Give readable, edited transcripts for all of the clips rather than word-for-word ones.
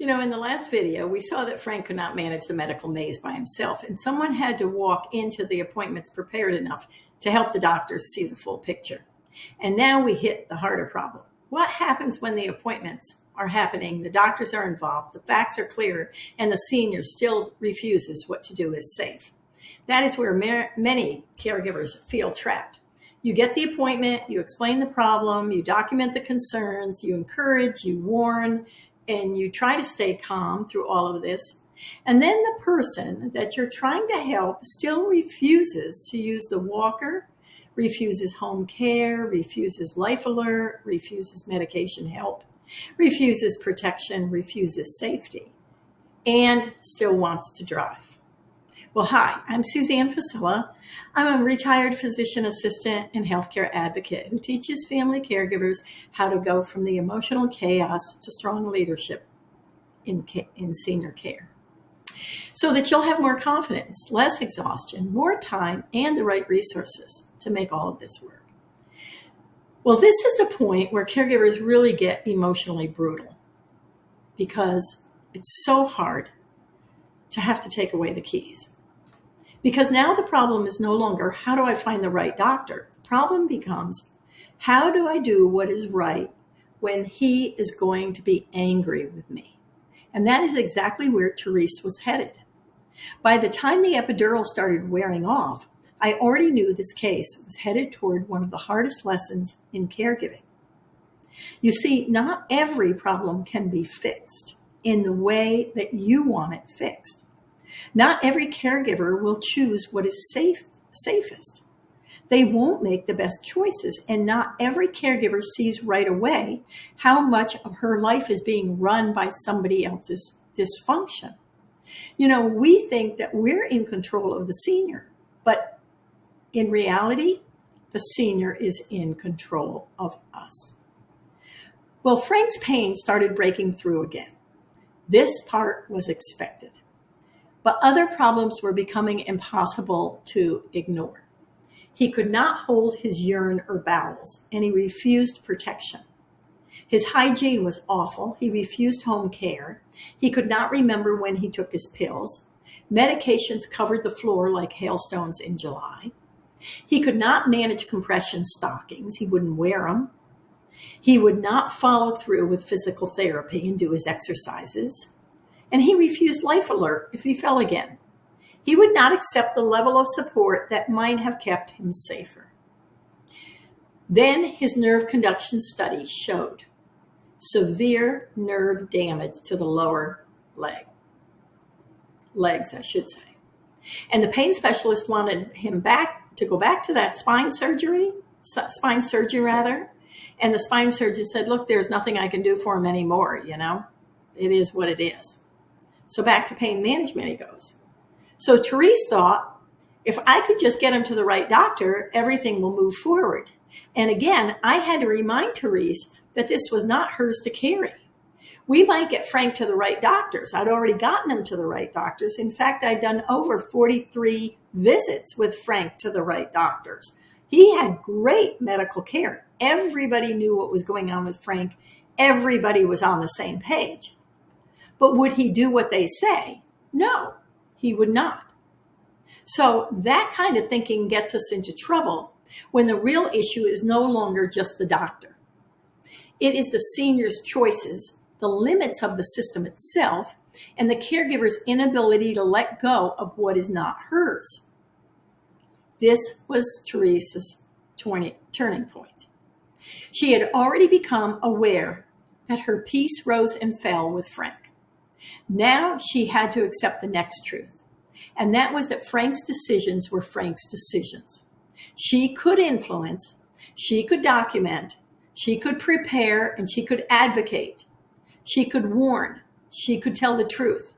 In the last video, we saw that Frank could not manage the medical maze by himself, and someone had to walk into the appointments prepared enough to help the doctors see the full picture. And now we hit the harder problem. What happens when the appointments are happening, the doctors are involved, the facts are clear, and the senior still refuses what to do is safe? That is where many caregivers feel trapped. You get the appointment, you explain the problem, you document the concerns, you encourage, you warn, and you try to stay calm through all of this. And then the person that you're trying to help still refuses to use the walker, refuses home care, refuses life alert, refuses medication help, refuses protection, refuses safety, and still wants to drive. Well, hi, I'm Suzanne Fasilla. I'm a retired physician assistant and healthcare advocate who teaches family caregivers how to go from the emotional chaos to strong leadership in senior care, so that you'll have more confidence, less exhaustion, more time, and the right resources to make all of this work. Well, this is the point where caregivers really get emotionally brutal, because it's so hard to have to take away the keys. Because now the problem is no longer, how do I find the right doctor? The problem becomes, how do I do what is right when he is going to be angry with me? And that is exactly where Therese was headed. By the time the epidural started wearing off, I already knew this case was headed toward one of the hardest lessons in caregiving. You see, not every problem can be fixed in the way that you want it fixed. Not every caregiver will choose what is safest. They won't make the best choices, and not every caregiver sees right away how much of her life is being run by somebody else's dysfunction. We think that we're in control of the senior, but in reality, the senior is in control of us. Well, Frank's pain started breaking through again. This part was expected. But other problems were becoming impossible to ignore. He could not hold his urine or bowels, and he refused protection. His hygiene was awful. He refused home care. He could not remember when he took his pills. Medications covered the floor like hailstones in July. He could not manage compression stockings. He wouldn't wear them. He would not follow through with physical therapy and do his exercises. And he refused life alert if he fell again. He would not accept the level of support that might have kept him safer. Then his nerve conduction study showed severe nerve damage to the lower legs, I should say. And the pain specialist wanted him to go back to that spine surgery, and the spine surgeon said, look, there's nothing I can do for him anymore, It is what it is. So back to pain management he goes. So Therese thought, if I could just get him to the right doctor, everything will move forward. And again, I had to remind Therese that this was not hers to carry. We might get Frank to the right doctors. I'd already gotten him to the right doctors. In fact, I'd done over 43 visits with Frank to the right doctors. He had great medical care. Everybody knew what was going on with Frank. Everybody was on the same page. But would he do what they say? No, he would not. So that kind of thinking gets us into trouble when the real issue is no longer just the doctor. It is the senior's choices, the limits of the system itself, and the caregiver's inability to let go of what is not hers. This was Therese's turning point. She had already become aware that her peace rose and fell with Frank. Now she had to accept the next truth, and that was that Frank's decisions were Frank's decisions. She could influence, she could document, she could prepare, and she could advocate. She could warn, she could tell the truth.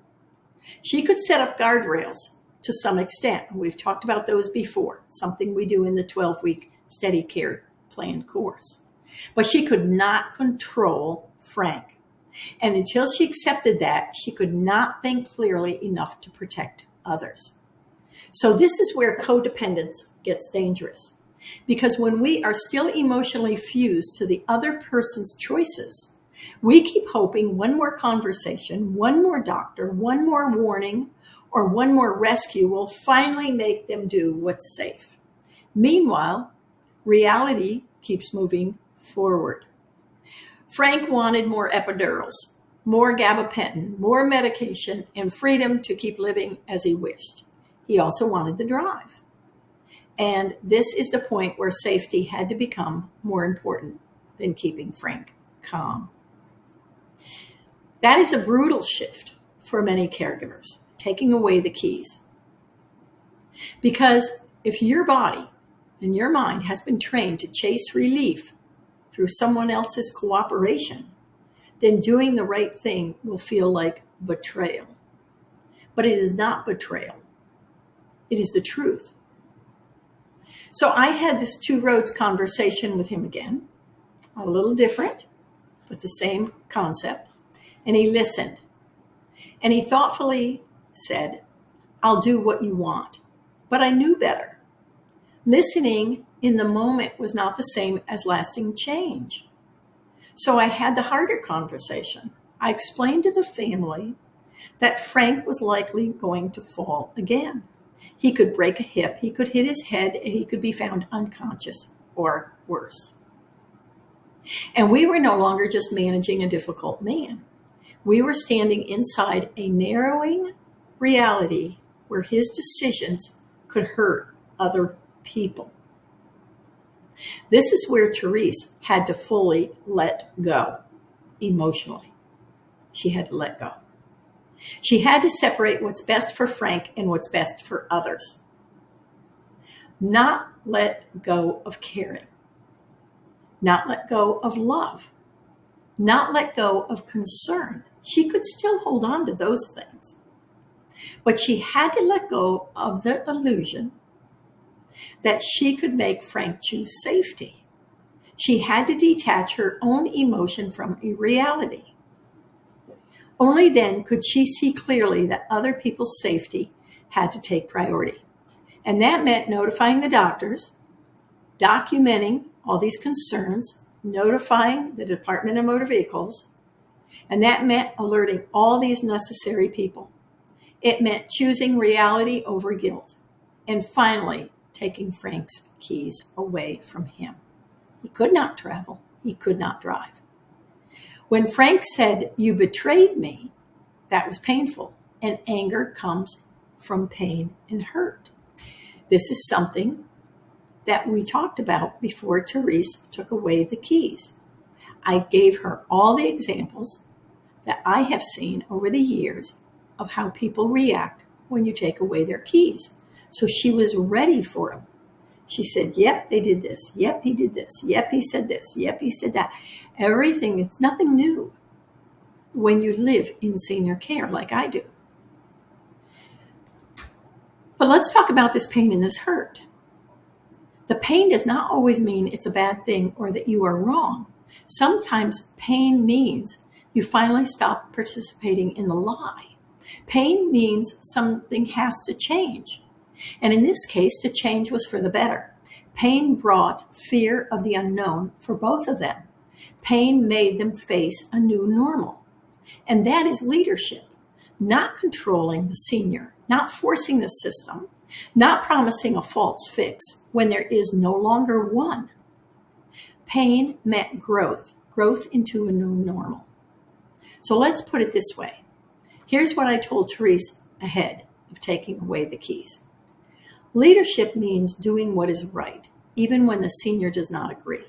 She could set up guardrails to some extent. We've talked about those before, something we do in the 12-week Steady Care Plan course. But she could not control Frank. And until she accepted that, she could not think clearly enough to protect others. So this is where codependence gets dangerous. Because when we are still emotionally fused to the other person's choices, We keep hoping one more conversation, one more doctor, one more warning, or one more rescue will finally make them do what's safe. Meanwhile, reality keeps moving forward. Frank wanted more epidurals, more gabapentin, more medication, and freedom to keep living as he wished. He also wanted the drive. And this is the point where safety had to become more important than keeping Frank calm. That is a brutal shift for many caregivers, taking away the keys. Because if your body and your mind has been trained to chase relief through someone else's cooperation, then doing the right thing will feel like betrayal. But it is not betrayal. It is the truth. So I had this two roads conversation with him again, a little different, but the same concept. And he listened. And he thoughtfully said, I'll do what you want. But I knew better. Listening in the moment was not the same as lasting change. So I had the harder conversation. I explained to the family that Frank was likely going to fall again. He could break a hip, he could hit his head, and he could be found unconscious or worse. And we were no longer just managing a difficult man. We were standing inside a narrowing reality where his decisions could hurt other people. This is where Therese had to fully let go emotionally. She had to let go. She had to separate what's best for Frank and what's best for others. Not let go of caring. Not let go of love. Not let go of concern. She could still hold on to those things. But she had to let go of the illusion that she could make Frank choose safety. She had to detach her own emotion from a reality. Only then could she see clearly that other people's safety had to take priority. And that meant notifying the doctors, documenting all these concerns, notifying the Department of Motor Vehicles, and that meant alerting all these necessary people. It meant choosing reality over guilt, and finally taking Frank's keys away from him. He could not travel. He could not drive. When Frank said, "You betrayed me," that was painful, and anger comes from pain and hurt. This is something that we talked about before Therese took away the keys. I gave her all the examples that I have seen over the years of how people react when you take away their keys. So she was ready for them. She said, yep, they did this. Yep, he did this. Yep, he said this. Yep, he said that. Everything, it's nothing new when you live in senior care like I do. But let's talk about this pain and this hurt. The pain does not always mean it's a bad thing or that you are wrong. Sometimes pain means you finally stop participating in the lie. Pain means something has to change. And in this case, the change was for the better. Pain brought fear of the unknown for both of them. Pain made them face a new normal. And that is leadership, not controlling the senior, not forcing the system, not promising a false fix when there is no longer one. Pain meant growth into a new normal. So let's put it this way. Here's what I told Therese ahead of taking away the keys. Leadership means doing what is right, even when the senior does not agree.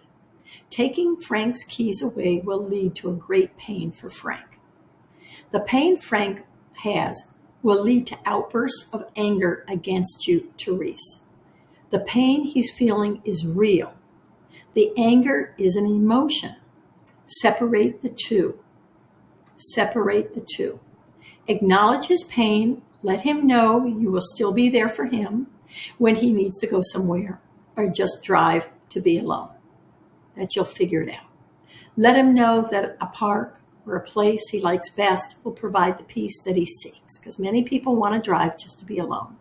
Taking Frank's keys away will lead to a great pain for Frank. The pain Frank has will lead to outbursts of anger against you, Therese. The pain he's feeling is real. The anger is an emotion. Separate the two. Separate the two. Acknowledge his pain. Let him know you will still be there for him when he needs to go somewhere, or just drive to be alone. That you'll figure it out. Let him know that a park or a place he likes best will provide the peace that he seeks, because many people want to drive just to be alone.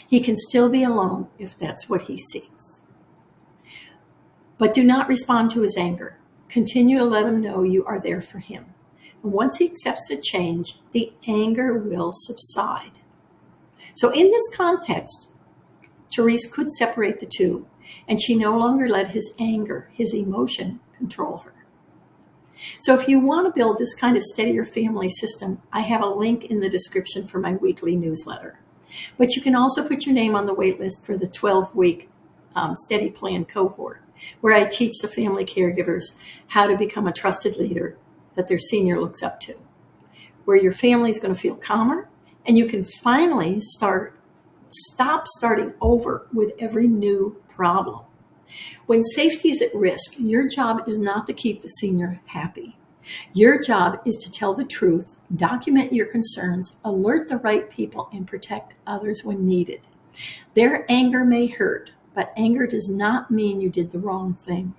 He can still be alone if that's what he seeks. But do not respond to his anger. Continue to let him know you are there for him. And once he accepts the change, the anger will subside. So in this context, Therese could separate the two, and she no longer let his anger, his emotion, control her. So if you want to build this kind of steadier family system, I have a link in the description for my weekly newsletter. But you can also put your name on the wait list for the 12-week Steady Plan cohort, where I teach the family caregivers how to become a trusted leader that their senior looks up to, where your family is going to feel calmer, and you can finally stop starting over with every new problem. When safety is at risk, your job is not to keep the senior happy. Your job is to tell the truth, document your concerns, alert the right people, and protect others when needed. Their anger may hurt, but anger does not mean you did the wrong thing.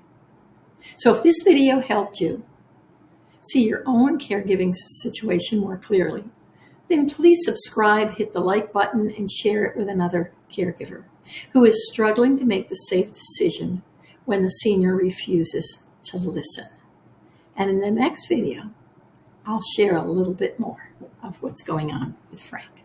So if this video helped you see your own caregiving situation more clearly, then please subscribe, hit the like button, and share it with another caregiver who is struggling to make the safe decision when the senior refuses to listen. And in the next video, I'll share a little bit more of what's going on with Frank.